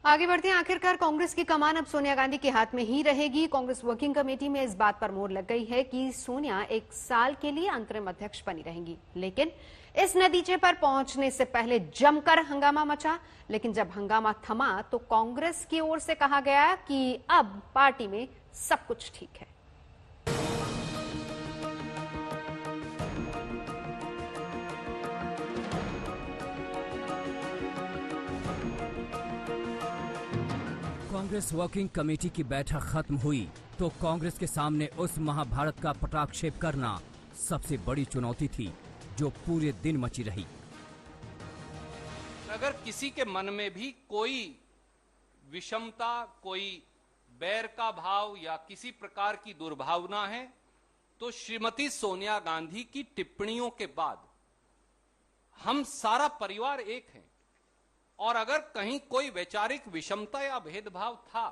आगे बढ़ते हैं। आखिरकार कांग्रेस की कमान अब सोनिया गांधी के हाथ में ही रहेगी। कांग्रेस वर्किंग कमेटी में इस बात पर मोहर लग गई है कि सोनिया 1 साल के लिए अंतरिम अध्यक्ष बनी रहेंगी। लेकिन इस नतीजे पर पहुंचने से पहले जमकर हंगामा मचा। लेकिन जब हंगामा थमा तो कांग्रेस की ओर से कहा गया कि अब पार्टी में सब कुछ ठीक है। कांग्रेस वर्किंग कमेटी की बैठक खत्म हुई तो कांग्रेस के सामने उस महाभारत का पटाक्षेप करना सबसे बड़ी चुनौती थी जो पूरे दिन मची रही। अगर किसी के मन में भी कोई विषमता, कोई बैर का भाव या किसी प्रकार की दुर्भावना है तो श्रीमती सोनिया गांधी की टिप्पणियों के बाद हम सारा परिवार एक हैं। और अगर कहीं कोई वैचारिक विषमता या भेदभाव था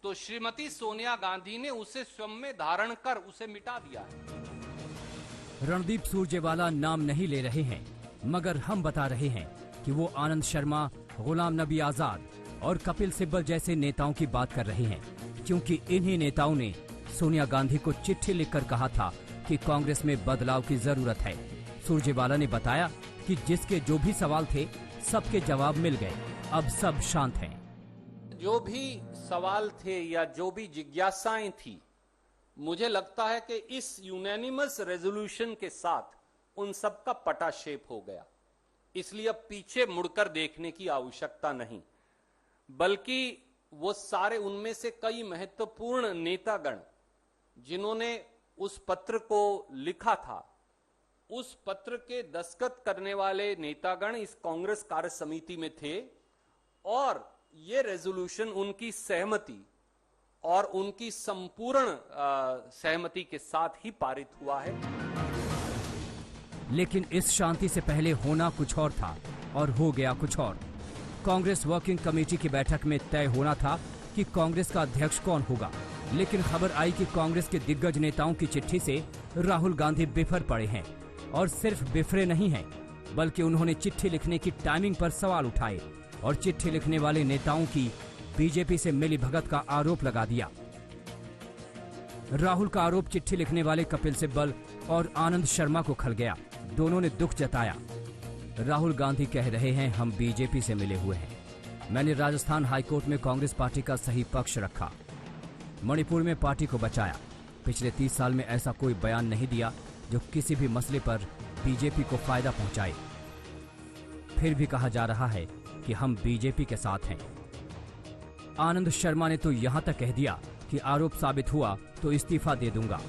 तो श्रीमती सोनिया गांधी ने उसे स्वयं में धारण कर उसे मिटा दिया है। रणदीप सुरजेवाला नाम नहीं ले रहे हैं, मगर हम बता रहे हैं कि वो आनंद शर्मा, गुलाम नबी आजाद और कपिल सिब्बल जैसे नेताओं की बात कर रहे हैं, क्योंकि इन्हीं नेताओं ने सोनिया गांधी को चिट्ठी लिखकर कहा था कि कांग्रेस में बदलाव की जरूरत है। सुरजेवाला ने बताया कि जिसके जो भी सवाल थे सबके जवाब मिल गए, अब सब शांत हैं। जो भी सवाल थे या जो भी जिज्ञासाएं थी, मुझे लगता है कि इस यूनानिमस रेजोल्यूशन के साथ उन सब का पटाक्षेप हो गया। इसलिए अब पीछे मुड़कर देखने की आवश्यकता नहीं, बल्कि वो सारे उनमें से कई महत्वपूर्ण नेतागण जिन्होंने उस पत्र को लिखा था, उस पत्र के दस्तखत करने वाले नेतागण इस कांग्रेस कार्य समिति में थे और ये रेजोल्यूशन उनकी सहमति और उनकी संपूर्ण सहमति के साथ ही पारित हुआ है। लेकिन इस शांति से पहले होना कुछ और था और हो गया कुछ और। कांग्रेस वर्किंग कमेटी की बैठक में तय होना था कि कांग्रेस का अध्यक्ष कौन होगा, लेकिन खबर आई कि कांग्रेस के दिग्गज नेताओं की चिट्ठी से राहुल गांधी बिफर पड़े हैं। और सिर्फ बिफरे नहीं हैं, बल्कि उन्होंने चिट्ठी लिखने की टाइमिंग पर सवाल उठाए और चिट्ठी लिखने वाले नेताओं की बीजेपी से मिलीभगत का आरोप लगा दिया। राहुल का आरोप चिट्ठी लिखने वाले कपिल सिब्बल और आनंद शर्मा को खल गया। दोनों ने दुख जताया। राहुल गांधी कह रहे हैं, हम बीजेपी से मिले हुए हैं। मैंने राजस्थान हाईकोर्ट में कांग्रेस पार्टी का सही पक्ष रखा, मणिपुर में पार्टी को बचाया। पिछले 30 साल में ऐसा कोई बयान नहीं दिया जो किसी भी मसले पर बीजेपी को फायदा पहुंचाए। फिर भी कहा जा रहा है कि हम बीजेपी के साथ हैं। आनंद शर्मा ने तो यहां तक कह दिया कि आरोप साबित हुआ तो इस्तीफा दे दूंगा।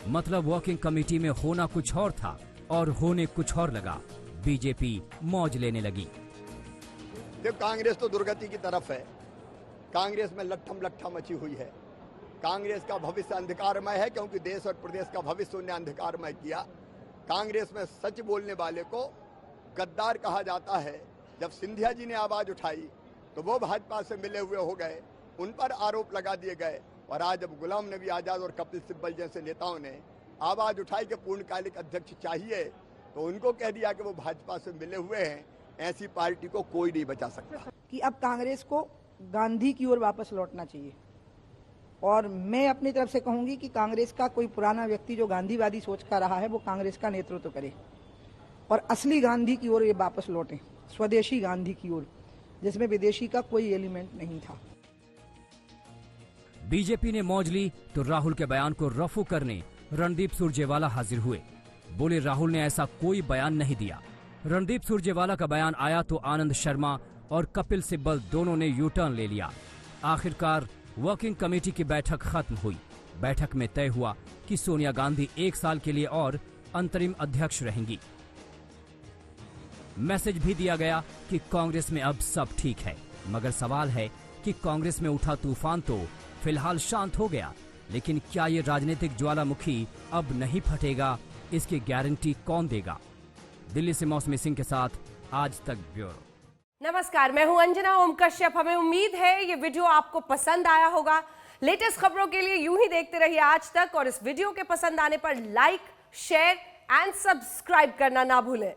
मतलब वर्किंग कमेटी में होना कुछ और था और होने कुछ और लगा। बीजेपी मौज लेने लगी। देखो, कांग्रेस तो दुर्गति की तरफ है। कांग्रेस में लट्ठम लट्ठा मची हुई है। कांग्रेस का भविष्य अंधकारमय है, क्योंकि देश और प्रदेश का भविष्य उन्हें अंधकारमय किया। कांग्रेस में सच बोलने वाले को गद्दार कहा जाता है। जब सिंधिया जी ने आवाज उठाई तो वो भाजपा से मिले हुए हो गए, उन पर आरोप लगा दिए गए। और आज जब गुलाम नबी आजाद और कपिल सिब्बल जैसे नेताओं ने आवाज उठाई कि पूर्णकालिक अध्यक्ष चाहिए, तो उनको कह दिया कि वो भाजपा से मिले हुए हैं। ऐसी पार्टी को कोई नहीं बचा सकता। कि अब कांग्रेस को गांधी की ओर वापस लौटना चाहिए। और मैं अपनी तरफ से कहूंगी कि कांग्रेस का कोई पुराना व्यक्ति जो गांधीवादी सोच का रहा है वो कांग्रेस का नेतृत्व करे और असली गांधी की ओर ये वापस लौटे, स्वदेशी गांधी की ओर, जिसमें विदेशी का कोई एलिमेंट नहीं था। बीजेपी ने मौज ली तो राहुल के बयान को रफू करने रणदीप सुरजेवाला हाजिर हुए। बोले, राहुल ने ऐसा कोई बयान नहीं दिया। रणदीप सुरजेवाला का बयान आया तो आनंद शर्मा और कपिल सिब्बल दोनों ने यू टर्न ले लिया। आखिरकार वर्किंग कमेटी की बैठक खत्म हुई। बैठक में तय हुआ कि सोनिया गांधी 1 साल के लिए और अंतरिम अध्यक्ष रहेंगी। मैसेज भी दिया गया कि कांग्रेस में अब सब ठीक है। मगर सवाल है कि कांग्रेस में उठा तूफान तो फिलहाल शांत हो गया, लेकिन क्या ये राजनीतिक ज्वालामुखी अब नहीं फटेगा, इसकी गारंटी कौन देगा? दिल्ली से मौसमी सिंह के साथ आज तक ब्यूरो। नमस्कार, मैं हूं अंजना ओम कश्यप। हमें उम्मीद है ये वीडियो आपको पसंद आया होगा। लेटेस्ट खबरों के लिए यूं ही देखते रहिए आज तक और इस वीडियो के पसंद आने पर लाइक, शेयर एंड सब्सक्राइब करना ना भूलें।